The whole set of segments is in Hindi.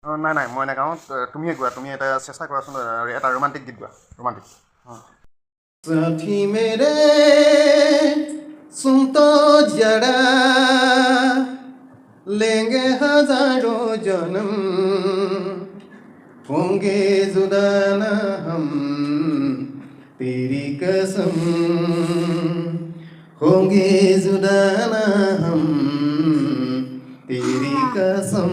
নাই নাই মই নাগাওঁ, তুমিয়ে গোৱা, তুমি এটা চেষ্টা কৰাচোন, এটা ৰোমান্টিক গীত গোৱা, ৰোমান্টিক। साथी मेरे सुन तो जरा लेंगे हजारों जन्म होंगे जुदा ना हम तेरी कसम होंगे जुदा ना हम तेरी कसम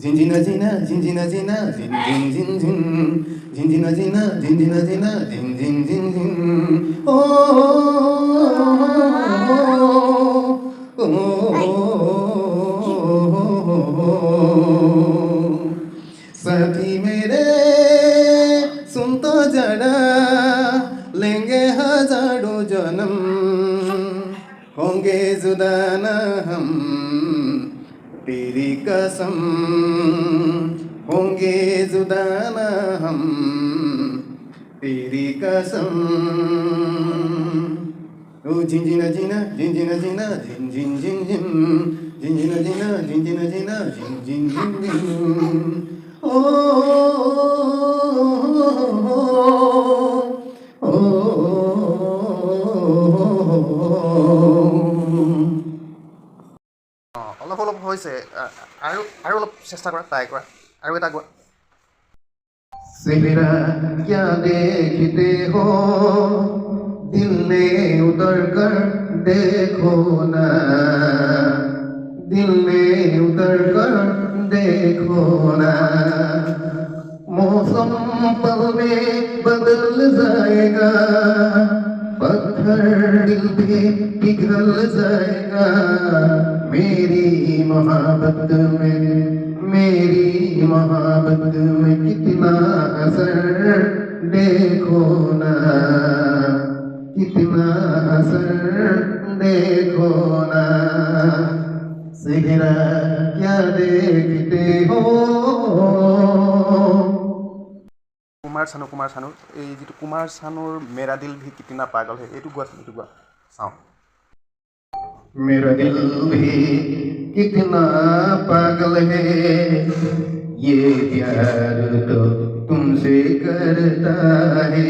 झिनझिना झिना झिनझिना झिना झिन झिन झिन झिन झिनझिना झिना झिनझिना झिना झिन झिन झिन झिन ओ साथी मेरे सुन तो जरा लेंगे हजारों जन्म होंगे जुदा ना हम तेरी कसम होंगे जुदा ना हम तेरी कसम ओ झिनझिना झिना झिनझिना झिना झिन झिन झिन झिन झिनझिना झिना झिनझिना झिना झिन झिन झिन झिन ओ অলপ অলপ হৈছে, আৰু আৰু অলপ চেষ্টা কৰা, ট্ৰাই কৰা, আৰু এটা গোৱা। सेहरा क्या देखते हो दिल ने उतर कर देखो ना दिल ने उतर कर देखो ना मौसम पल में बदल जाएगा पत्थर दिल पे पिघल जाएगा मेरी मोहब्बत में कितना असर देखो ना कितना असर देखो ना सेहरा क्या देखते हो কুমাৰ চানুৰ এই যিটো কুমাৰ চানুৰ মেৰা দিল ভি কিতনা পাগল হে, এইটো গোৱাচোন, এইটো গোৱা চাওঁ। मेरा दिल भी कितना पागल है ये प्यार तो तुमसे करता है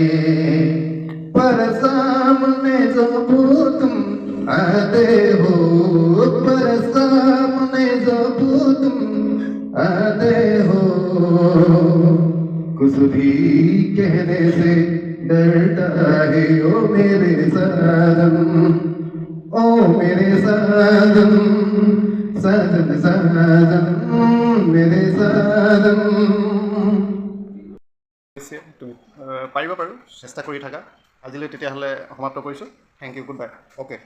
पर सामने जब तुम आते हो पर सामने जब तुम आते हो कुछ भी कहने से डरता है ओ मेरे साजन ओ मेरे साजन साजन साजन मेरे साजन তুমি পাৰিবা বাৰু, চেষ্টা কৰি থাকা। আজিলৈ তেতিয়াহ'লে সমাপ্ত কৰিছোঁ। Thank you, goodbye, okay.